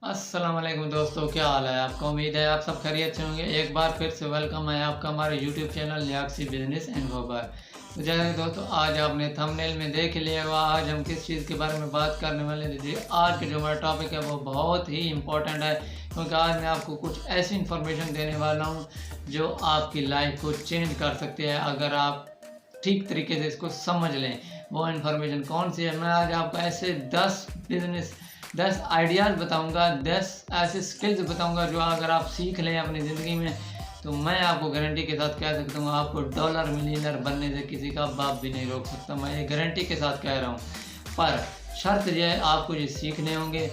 अस्सलाम वालेकुम दोस्तों, क्या हाल है आपका। उम्मीद है आप सब खैरियत से होंगे। एक बार फिर से वेलकम है आपका हमारे यूट्यूब चैनल लियाकसी बिजनेस इन्फो पर। तो जैसे कि दोस्तों आज आपने थंबनेल में देख लिया हुआ, आज हम किस चीज़ के बारे में बात करने वाले थे। आज के जो हमारा टॉपिक है वो बहुत ही इम्पोर्टेंट है, क्योंकि आज मैं आपको कुछ ऐसी इन्फॉर्मेशन देने वाला हूँ जो आपकी लाइफ को चेंज कर सकती है अगर आप ठीक तरीके से इसको समझ लें। वो इन्फॉर्मेशन कौन सी है, मैं आज आपको ऐसे 10 आइडियाज़ बताऊंगा, 10 ऐसे स्किल्स बताऊंगा जो अगर आप सीख लें अपनी ज़िंदगी में तो मैं आपको गारंटी के साथ कह सकता हूँ आपको डॉलर मिलियनर बनने से किसी का बाप भी नहीं रोक सकता। मैं ये गारंटी के साथ कह रहा हूँ। पर शर्त यह है, आपको ये सीखने होंगे,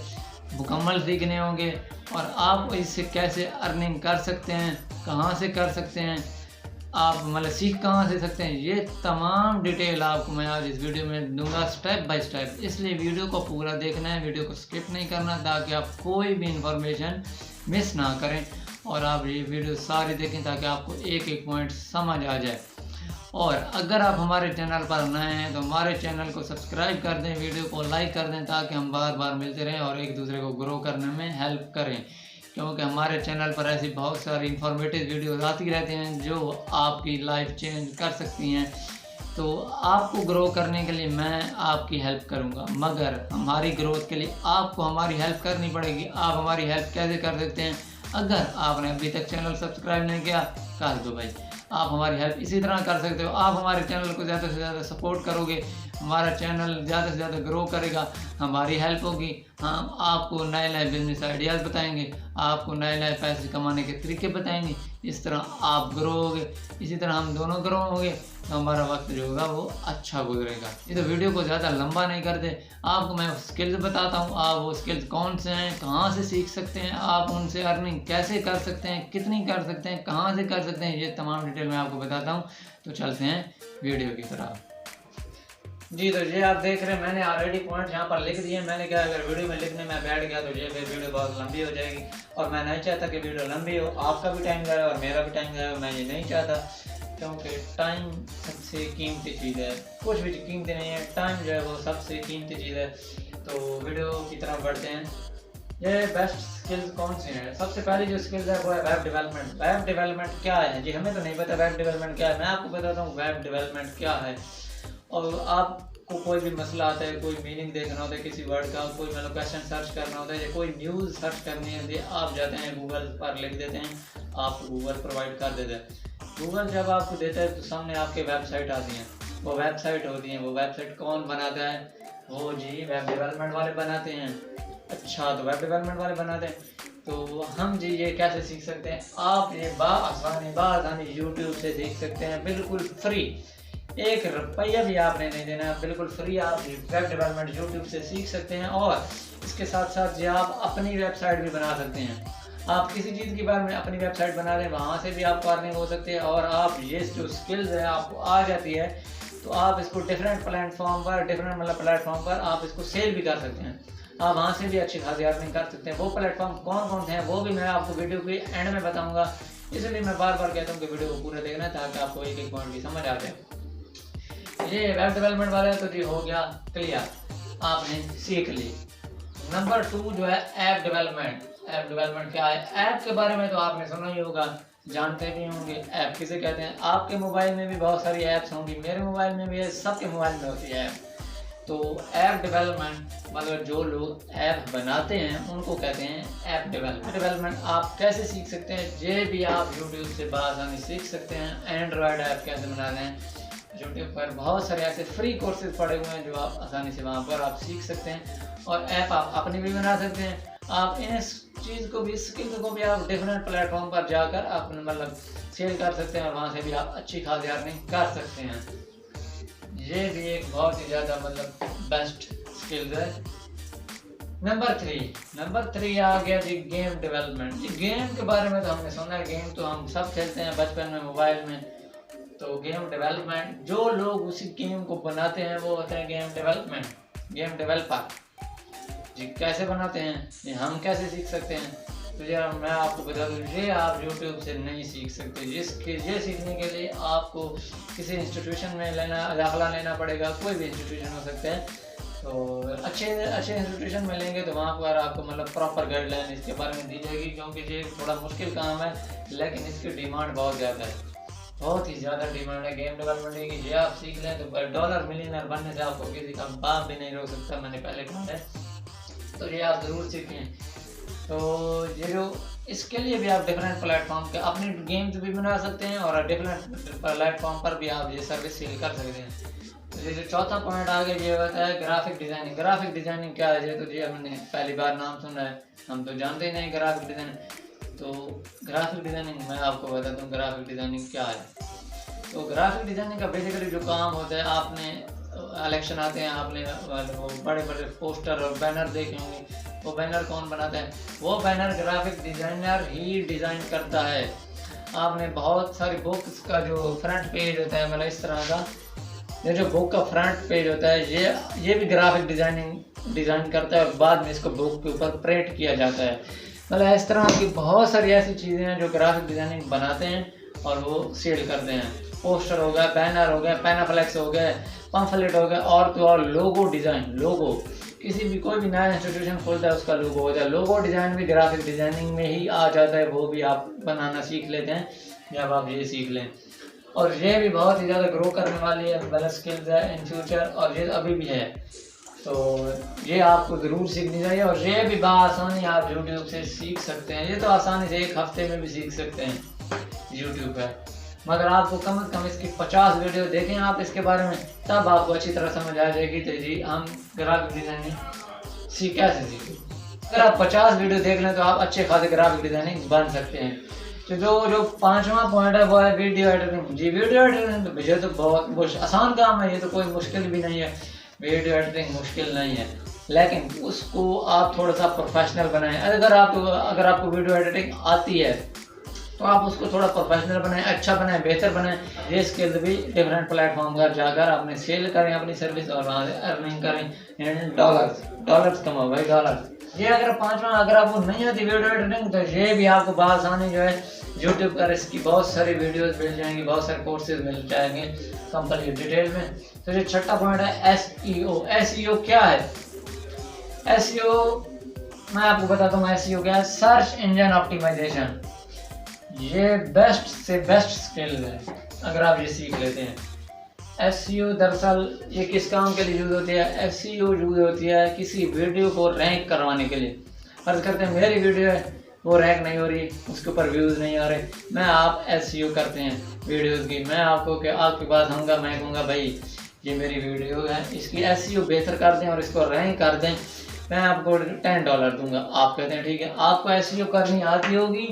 मुकम्मल सीखने होंगे। और आप इससे कैसे अर्निंग कर सकते हैं, कहाँ से कर सकते हैं, आप मतलब सीख कहाँ से सकते हैं, ये तमाम डिटेल आपको मैं आज इस वीडियो में दूंगा स्टेप बाय स्टेप। इसलिए वीडियो को पूरा देखना है, वीडियो को स्किप नहीं करना, ताकि आप कोई भी इंफॉर्मेशन मिस ना करें। और आप ये वीडियो सारी देखें ताकि आपको एक एक पॉइंट समझ आ जाए। और अगर आप हमारे चैनल पर नए हैं तो हमारे चैनल को सब्सक्राइब कर दें, वीडियो को लाइक कर दें, ताकि हम बार बार मिलते रहें और एक दूसरे को ग्रो करने में हेल्प करें। क्योंकि हमारे चैनल पर ऐसी बहुत सारी इंफॉर्मेटिव वीडियोस आती रहती हैं जो आपकी लाइफ चेंज कर सकती हैं। तो आपको ग्रो करने के लिए मैं आपकी हेल्प करूंगा, मगर हमारी ग्रोथ के लिए आपको हमारी हेल्प करनी पड़ेगी। आप हमारी हेल्प कैसे कर सकते हैं, अगर आपने अभी तक चैनल सब्सक्राइब नहीं किया कर दो भाई। आप हमारी हेल्प इसी तरह कर सकते हो, आप हमारे चैनल को ज़्यादा से ज़्यादा सपोर्ट करोगे, हमारा चैनल ज़्यादा से ज़्यादा ग्रो करेगा, हमारी हेल्प होगी। हम आपको नए नए बिजनेस आइडियाज़ बताएंगे, आपको नए नए पैसे कमाने के तरीके बताएंगे। इस तरह आप ग्रो होगे, इसी तरह हम दोनों ग्रो होंगे, तो हमारा वक्त जो होगा वो अच्छा गुजरेगा। ये तो वीडियो को ज़्यादा लंबा नहीं करते, आपको मैं स्किल्स बताता हूँ। आप वो स्किल्स कौन से हैं, कहाँ से सीख सकते हैं, आप उनसे अर्निंग कैसे कर सकते हैं, कितनी कर सकते हैं, कहाँ से कर सकते हैं, ये तमाम डिटेल मैं आपको बताता हूँ। तो चलते हैं वीडियो की तरफ। जी, तो ये आप देख रहे हैं मैंने ऑलरेडी पॉइंट यहाँ पर लिख दिए। मैंने कहा अगर वीडियो में लिखने में बैठ गया तो ये फिर वीडियो बहुत लंबी हो जाएगी, और मैं नहीं चाहता कि वीडियो लंबी हो, आपका भी टाइम जाए और मेरा भी टाइम जाए, मैं ये नहीं चाहता। क्योंकि टाइम सबसे कीमती चीज़ है, कुछ भी कीमती नहीं है, टाइम जो है वो सबसे कीमती चीज़ है। तो वीडियो की तरफ बढ़ते हैं। ये बेस्ट स्किल्स कौन सी हैं। सबसे पहली जो स्किल्स है वो है वेब डेवलपमेंट। वेब डेवलपमेंट क्या है जी, हमें तो नहीं पता वेब डेवलपमेंट क्या है। मैं आपको बताता हूँ वेब डेवलपमेंट क्या है। और आपको कोई भी मसला आता है, कोई मीनिंग देखना होता है किसी वर्ड का, कोई मतलब क्वेश्चन सर्च करना होता है या कोई न्यूज़ सर्च करनी है, आप जाते हैं गूगल पर लिख देते हैं, आपको गूगल प्रोवाइड कर देता है। गूगल जब आपको देता है तो सामने आपके वेबसाइट आती हैं, वो वेबसाइट होती हैं। वो वेबसाइट कौन बनाता है, वो जी वेब डेवलपमेंट वाले बनाते हैं। अच्छा, तो वेब डेवलपमेंट वाले बनाते हैं। तो हम जी ये कैसे सीख सकते हैं, आप ये बासानी यूट्यूब से सीख सकते हैं, बिल्कुल फ्री। 1 रुपया भी आपने नहीं देना है, बिल्कुल फ्री आप वेब डेवलपमेंट यूट्यूब से सीख सकते हैं। और इसके साथ साथ जी आप अपनी वेबसाइट भी बना सकते हैं। आप किसी चीज़ के बारे में अपनी वेबसाइट बना लें, वहाँ से भी आपको अर्निंग हो सकती है। और आप ये जो स्किल्स है आपको आ जाती है, तो आप इसको डिफरेंट प्लेटफॉर्म पर आप इसको सेल भी कर सकते हैं। आप वहाँ से भी अच्छी खासी अर्निंग कर सकते हैं। वो प्लेटफॉर्म कौन कौन से हैं वो भी मैं आपको वीडियो के एंड में बताऊँगा। इसलिए मैं बार बार कहता हूँ कि वीडियो को पूरा देखना है, ताकि आपको एक एक पॉइंट भी समझ आ जाए। ये वेब डेवलपमेंट वाले तो जी हो गया क्लियर, आपने सीख ली। नंबर 2 जो है ऐप डेवलपमेंट। ऐप डेवलपमेंट क्या है, ऐप के बारे में तो आपने सुना ही होगा, जानते भी होंगे ऐप किसे कहते हैं। आपके मोबाइल में भी बहुत सारी ऐप्स होंगी, मेरे मोबाइल में भी है, सबके मोबाइल में होती है ऐप। तो ऐप डेवलपमेंट मतलब जो लोग ऐप बनाते हैं उनको कहते हैं ऐप डेवलपमेंट। आप कैसे सीख सकते हैं, ये भी आप यूट्यूब से बआसानी सीख सकते हैं। एंड्रॉयड ऐप कैसे बनाते हैं, यूट्यूब पर बहुत सारे ऐसे फ्री कोर्सेज पड़े हुए हैं जो आप आसानी से वहाँ पर आप सीख सकते हैं। और ऐप आप अपनी भी बना सकते हैं। आप इस चीज़ को भी, स्किल्स को भी आप डिफरेंट प्लेटफॉर्म पर जाकर आप मतलब सेल कर सकते हैं, और वहाँ से भी आप अच्छी खासी अर्निंग कर सकते हैं। ये भी एक बहुत ही ज़्यादा मतलब बेस्ट स्किल्स है। नंबर 3 आ गया जी गेम डेवलपमेंट। जी गेम के बारे में तो हमने सुना है, गेम तो हम सब खेलते हैं बचपन में मोबाइल में। तो गेम डेवलपमेंट, जो लोग उसी गेम को बनाते हैं वो होते हैं गेम डेवलपर। जी कैसे बनाते हैं, ये हम कैसे सीख सकते हैं, तो ये मैं आपको बता दूँ, ये आप यूट्यूब से नहीं सीख सकते। ये सीखने के लिए आपको किसी इंस्टीट्यूशन में दाखिला लेना पड़ेगा, कोई भी इंस्टीट्यूशन हो सकता है। तो अच्छे अच्छे इंस्टीट्यूशन में लेंगे तो वहाँ पर आपको मतलब प्रॉपर गाइडलाइन इसके बारे में दी जाएगी, क्योंकि ये थोड़ा मुश्किल काम है लेकिन इसकी डिमांड बहुत ज़्यादा है, बहुत ही ज़्यादा डिमांड है गेम डेवलपमेंट की। ये आप सीख लें तो डॉलर मिलियनर बनने से आपको किसी का बाप भी नहीं रोक सकता, मैंने पहले कहा है। तो ये आप ज़रूर सीखें। तो ये जो इसके लिए भी आप डिफरेंट प्लेटफॉर्म के अपने गेम्स भी बना सकते हैं और डिफरेंट प्लेटफॉर्म पर भी आप ये सर्विस सेल कर सकते हैं। तो ये जो चौथा पॉइंट आगे ये होता है ग्राफिक डिज़ाइनिंग। ग्राफिक डिज़ाइनिंग क्या है? ये तो जी हमने पहली बार नाम सुना है, हम तो जानते ही नहीं ग्राफिक डिज़ाइनिंग। तो ग्राफिक डिज़ाइनिंग मैं आपको बताता हूँ ग्राफिक डिज़ाइनिंग क्या है। तो ग्राफिक डिज़ाइनिंग का बेसिकली जो काम होता है, आपने इलेक्शन आते हैं, आपने वो बड़े बड़े पोस्टर और बैनर देखे होंगे, वो बैनर कौन बनाता है? वो बैनर ग्राफिक डिज़ाइनर ही डिज़ाइन करता है। आपने बहुत सारी बुक्स का जो फ्रंट पेज होता है, मतलब इस तरह का ये जो बुक का फ्रंट पेज होता है, ये भी ग्राफिक डिज़ाइन करता है और बाद में इसको बुक के ऊपर प्रिंट किया जाता है। मतलब इस तरह की बहुत सारी ऐसी चीज़ें हैं जो ग्राफिक डिज़ाइनिंग बनाते हैं और वो सेल करते हैं। पोस्टर हो गया, बैनर हो गया, पैनाफ्लेक्स हो गया, पम्फलेट हो गया, और तो और लोगो डिज़ाइन। लोगो किसी भी कोई भी नया इंस्टीट्यूशन खोलता है उसका लोगो होता है, लोगो डिज़ाइन भी ग्राफिक डिज़ाइनिंग में ही आ जाता है, वो भी आप बनाना सीख लेते हैं जब आप ये सीख लें। और ये भी बहुत ही ज़्यादा ग्रो करने वाली है, वेल स्किल्स है इन फ्यूचर, और ये अभी भी है। तो ये आपको ज़रूर सीखनी चाहिए और ये भी बआसानी आप यूट्यूब से सीख सकते हैं। ये तो आसानी से 1 हफ्ते में भी सीख सकते हैं यूट्यूब पर, मगर आपको कम से कम इसकी 50 वीडियो देखें आप इसके बारे में, तब आपको अच्छी तरह समझ आ जाएगी तो जी हम ग्राफिक डिज़ाइनिंग कैसे सीखें। अगर आप 50 वीडियो देख लें तो आप अच्छे खासे ग्राफिक डिज़ाइनिंग बन सकते हैं। तो जो 5वां पॉइंट है वो है वीडियो एडिटिंग। जी वीडियो एडिटिंग तो मुझे तो बहुत आसान काम है, ये तो कोई मुश्किल भी नहीं है। वीडियो एडिटिंग मुश्किल नहीं है, लेकिन उसको आप थोड़ा सा प्रोफेशनल बनाएं। अगर आपको वीडियो एडिटिंग आती है तो आप उसको थोड़ा प्रोफेशनल बनाएं, अच्छा बनाएं, बेहतर बनाएं। ये स्किल भी डिफरेंट प्लेटफॉर्म पर जाकर आपने सेल करें अपनी सर्विस और वहाँ से अर्निंग करें एंड डॉलर्स कमाओ भाई, डॉलर। ये अगर 5वां अगर आपको नहीं आती वीडियो एडिटिंग तो ये भी आपको बआसानी जो है यूट्यूब पर इसकी बहुत सारी वीडियोस मिल जाएंगी, बहुत सारे कोर्सेज मिल जाएंगे कंप्लीट डिटेल में। तो ये 6वां पॉइंट है SEO। SEO क्या है? SEO मैं आपको बताता हूँ SEO क्या है। Search engine optimisation. ये बेस्ट से बेस्ट स्किल है अगर आप ये सीख लेते हैं। SEO दरअसल ये किस काम के लिए यूज़ होती है? SEO यूज़ होती है किसी वीडियो को रैंक करवाने के लिए। फर्ज करते हैं मेरी वीडियो है वो रैंक नहीं हो रही, उसके ऊपर व्यूज़ नहीं आ रहे, मैं आप SEO करते हैं वीडियोज़ की, मैं आपके पास आऊँगा, मैं कहूँगा भाई ये मेरी वीडियो है, इसकी SEO बेहतर कर दें और इसको रैंक कर दें, मैं आपको $10 दूंगा। आप कहते हैं ठीक है, आपको SEO करनी आती होगी,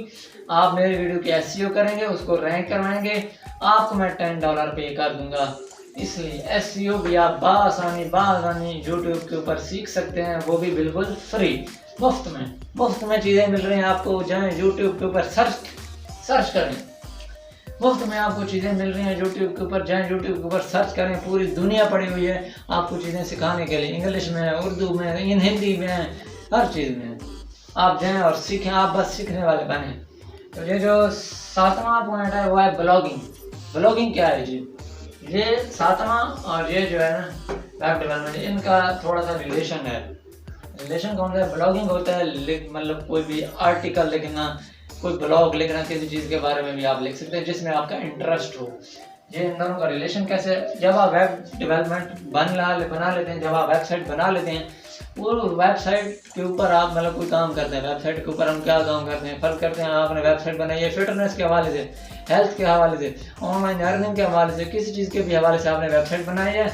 आप मेरी वीडियो की SEO करेंगे, उसको रैंक करवाएंगे, आपको मैं $10 पे कर दूंगा। इसलिए SEO भी आप बआसानी यूट्यूब के ऊपर सीख सकते हैं, वो भी बिल्कुल फ्री, मुफ्त में चीज़ें मिल रही हैं आपको। जाएं यूट्यूब के ऊपर सर्च करें, मुफ्त में आपको चीज़ें मिल रही हैं यूट्यूब के ऊपर। जाएं यूट्यूब के ऊपर सर्च करें, पूरी दुनिया पड़ी हुई है आपको चीज़ें सिखाने के लिए, इंग्लिश में, उर्दू में, हिंदी में, हर चीज़ में। आप जाएं और सीखें, आप बस सीखने वाले बने। तो ये जो 7वां पॉइंट है वो है ब्लॉगिंग क्या है जी? ये 7वां और ये जो है ना वेब डेवलपमेंट, इनका थोड़ा सा रिलेशन है। रिलेशन कौन सा है? ब्लॉगिंग होता है मतलब कोई भी आर्टिकल लिखना, कोई ब्लॉग लिखना, किसी चीज़ के बारे में भी आप लिख सकते हैं जिसमें आपका इंटरेस्ट हो। ये इन दोनों का रिलेशन कैसे है? जब आप वेब डेवलपमेंट बना लेते हैं, जब आप वेबसाइट बना लेते हैं, वो वेबसाइट के ऊपर आप मतलब कोई काम करते हैं, वेबसाइट के ऊपर हम क्या काम करते हैं? फर्ज करते हैं आपने वेबसाइट बनाई है फिटनेस के हवाले से, हेल्थ के हवाले से, ऑनलाइन अर्निंग के हवाले से, किसी चीज़ के भी हवाले से आपने वेबसाइट बनाई है,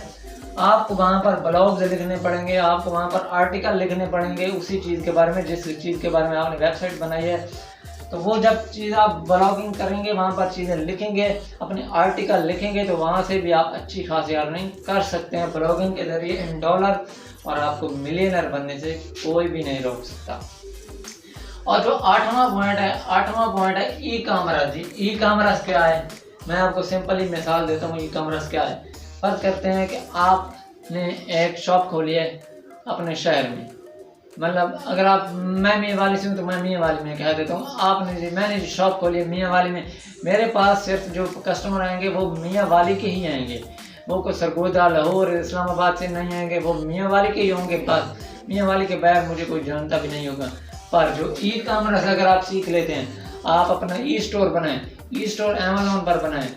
आपको वहाँ पर ब्लॉग्स लिखने पड़ेंगे, आपको वहाँ पर आर्टिकल लिखने पड़ेंगे उसी चीज़ के बारे में जिस चीज़ के बारे में आपने वेबसाइट बनाई है। तो वो जब चीज़ आप ब्लॉगिंग करेंगे, वहाँ पर चीज़ें लिखेंगे, अपने आर्टिकल लिखेंगे, तो वहाँ से भी आप अच्छी खासी अर्निंग कर सकते हैं ब्लॉगिंग के ज़रिए इन डॉलर, और आपको मिलियनर बनने से कोई भी नहीं रोक सकता। और जो 8वां पॉइंट है ई कॉमर्स। जी ई कॉमर्स क्या है? मैं आपको सिंपली मिसाल देता हूँ ई कॉमर्स क्या है। फर्ज करते हैं कि आपने एक शॉप खोली है अपने शहर में, मतलब अगर आप मैं मियाँ वाली से हूँ तो मैं मियाँ वाली में कह देता हूँ, मैंने जो शॉप खोली है मियाँ वाली में, मेरे पास सिर्फ जो कस्टमर आएंगे वो मियाँ वाली के ही आएंगे। वो कोई सरगोदा, लाहौर, इस्लामाबाद से नहीं आएंगे, वो मियाँ वाली के ही होंगे बस। मियाँ वाली के बगैर मुझे कोई जानता भी नहीं होगा। पर जो ई कॉमर्स अगर आप सीख लेते हैं, आप अपना ई स्टोर बनाएं, ई स्टोर अमेज़न पर बनाएं,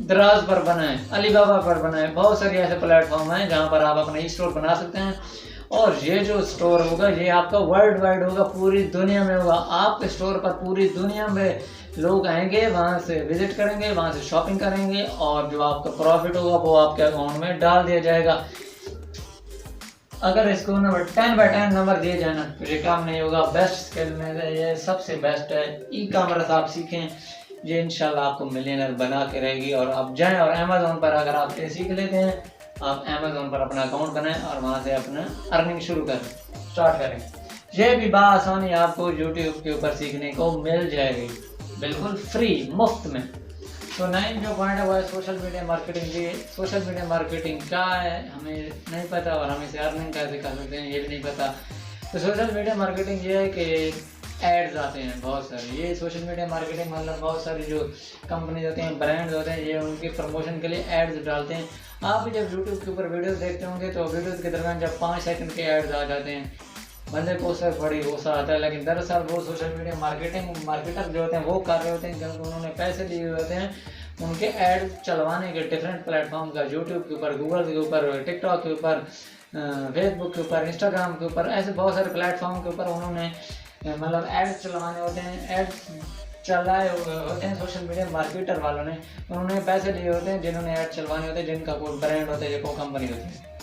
दराज पर बनाएं, अलीबाबा पर बनाएं, बहुत सारे ऐसे प्लेटफॉर्म हैं जहां पर आप अपना ई स्टोर बना सकते हैं। और ये जो स्टोर होगा ये आपका वर्ल्ड वाइड होगा, पूरी दुनिया में होगा। आपके स्टोर पर पूरी दुनिया में लोग आएंगे, वहाँ से विजिट करेंगे, वहाँ से शॉपिंग करेंगे, और जो आपका प्रॉफिट होगा वो आपके अकाउंट में डाल दिया जाएगा। अगर इसको नंबर 10/10 नंबर दिए जाए ना तो ये काम नहीं होगा। बेस्ट स्किल में ये सबसे बेस्ट है। ई कॉमर्स आप सीखें, ये इंशाल्लाह आपको मिलियनर बना के रहेगी। और आप जाएं और अमेज़न पर अगर आप ये सीख लेते हैं, आप अमेज़न पर अपना अकाउंट बनाएं और वहाँ से अपना अर्निंग शुरू करें, स्टार्ट करें। ये भी बआसानी आपको यूट्यूब के ऊपर सीखने को मिल जाएगी, बिल्कुल फ्री, मुफ्त में। तो 9 जो पॉइंट है वो है सोशल मीडिया मार्केटिंग। ये सोशल मीडिया मार्केटिंग क्या है हमें नहीं पता, और हम इसे अर्निंग कैसे कर सकते हैं ये भी नहीं पता। तो सोशल मीडिया मार्केटिंग ये है कि एड्स आते हैं बहुत सारे। ये सोशल मीडिया मार्केटिंग मतलब बहुत सारी जो कंपनीज होते हैं, ब्रांड्स होते हैं, ये उनके प्रमोशन के लिए एड्स डालते हैं। आप जब यूट्यूब के ऊपर वीडियोस देखते होंगे तो वीडियोस के दरमियान जब 5 सेकंड के एड्स आ जाते हैं, बंदे को उससे बड़ी गुस्सा आता है। लेकिन दरअसल वो सोशल मीडिया मार्केटर जो होते हैं वो कर रहे होते हैं, क्योंकि उन्होंने पैसे लिए होते हैं उनके ऐड चलवाने के डिफरेंट प्लेटफॉर्म का, यूट्यूब के ऊपर, गूगल के ऊपर, टिकटॉक के ऊपर, फेसबुक के ऊपर, इंस्टाग्राम के ऊपर, ऐसे बहुत सारे प्लेटफॉर्म के ऊपर उन्होंने मतलब एड्स चलवाने होते हैं। एड्स चलाए होते हैं सोशल मीडिया मार्केटर वालों ने, उन्होंने पैसे लिए होते हैं जिन्होंने ऐड चलवाने होते हैं, जिनका कोई ब्रांड होता है या कोई कंपनी होती है।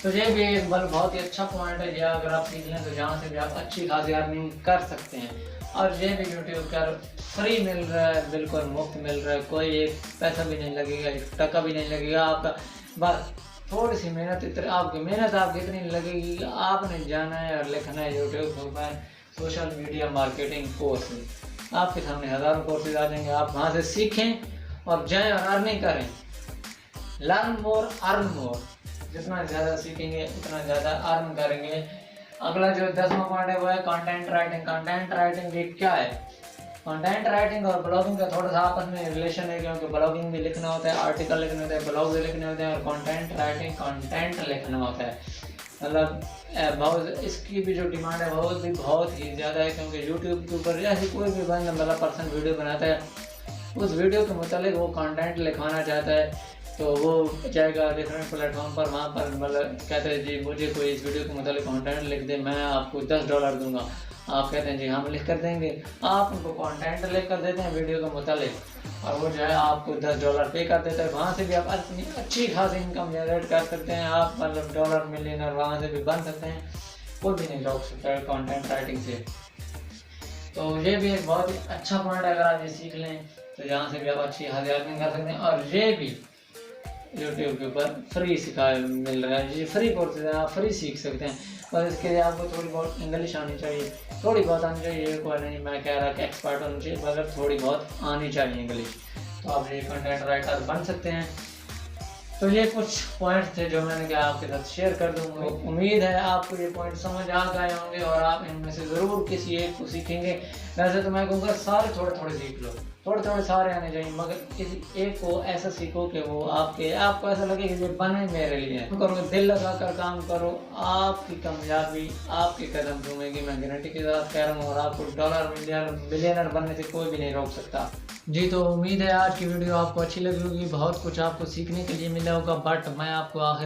तो ये भी एक बहुत ही अच्छा पॉइंट है। या अगर आप सीख लें तो जहाँ से भी आप अच्छी खासी अर्निंग कर सकते हैं। और ये भी यूट्यूब पर फ्री मिल रहा है, बिल्कुल मुफ्त मिल रहा है, कोई एक पैसा भी नहीं लगेगा, 1 टका भी नहीं लगेगा आपका। बस थोड़ी सी मेहनत, आपकी मेहनत आपकी इतनी लगेगी कि आपने जाना है और लिखना है यूट्यूब पर सोशल मीडिया मार्केटिंग कोर्स। आपके सामने हज़ारों कोर्सेज आ जाएंगे, आप वहाँ से सीखें और जाएं और अर्निंग करें। लर्न मोर अर्न मोर, जितना ज़्यादा सीखेंगे उतना ज़्यादा अर्न करेंगे। अगला जो 10वां पॉइंट है वो है कंटेंट राइटिंग। कंटेंट राइटिंग ये क्या है? कंटेंट राइटिंग और ब्लॉगिंग का थोड़ा सा आपस में रिलेशन है, क्योंकि ब्लॉगिंग भी लिखना होता है, आर्टिकल लिखने होते हैं, ब्लॉग भी लिखने होते हैं, और कंटेंट राइटिंग कंटेंट लिखना होता है। मतलब बहुत इसकी भी जो डिमांड है बहुत ही ज़्यादा है, क्योंकि यूट्यूब के ऊपर ऐसे कोई भी बंदा मतलब पर्सन वीडियो बनाता है, उस वीडियो के मुतालिक वो कंटेंट लिखवाना चाहता है, तो वो जाएगा डिफरेंट प्लेटफॉर्म पर, वहाँ पर मतलब कहते हैं जी मुझे कोई इस वीडियो के मुतालिक कंटेंट लिख दे, मैं आपको $10 दूंगा। आप कहते हैं जी हम लिख कर देंगे, आप उनको कंटेंट लिख कर देते हैं वीडियो के मुतालिक, और वो जो है आपको $10 पे कर देता है। वहाँ से भी आप अपनी अच्छी खासी इनकम जनरेट कर सकते हैं। आप मतलब डॉलर मिलियनर वहाँ से भी बन सकते हैं, कोई भी नहीं रोक सकता है कंटेंट राइटिंग से। तो ये भी एक बहुत ही अच्छा पॉइंट है, अगर आप ये सीख लें तो यहाँ से भी आप अच्छी खासी अर्निंग कर सकते हैं। और ये भी यूट्यूब के ऊपर फ्री मिल रहा है, ये फ्री कोर्सेज है, आप फ्री सीख सकते हैं। बस इसके लिए आपको थोड़ी बहुत इंग्लिश आनी चाहिए, थोड़ी बहुत आनी चाहिए, कोई नहीं मैं कह रहा कि एक्सपर्ट होनी चाहिए, मगर थोड़ी बहुत आनी चाहिए इंग्लिश, तो आप ये कंटेंट राइटर बन सकते हैं। तो ये कुछ पॉइंट्स थे जो मैंने कहा आपके साथ शेयर कर दूँगा। उम्मीद है आपको ये पॉइंट समझ आ गए होंगे और आप इनमें से ज़रूर किसी एक को सीखेंगे। वैसे तो मैं कहूँगा सारे थोड़े थोड़े सीख लो, थोड़े थोड़े सारे आने चाहिए, मगर किसी एक को ऐसा सीखो कि वो आपको ऐसा लगे कि ये बने मेरे लिए। करो, दिल लगा कर काम करो, आपकी कामयाबी आपके कदम चूमेगी, मैं गारंटी के साथ कह रहा हूँ। और आपको डॉलर मिलियनर बनने से कोई भी नहीं रोक सकता। जी, तो उम्मीद है आज की वीडियो आपको अच्छी लगी होगी, बहुत कुछ आपको सीखने के लिए मिला होगा। बट मैं आपको आखिर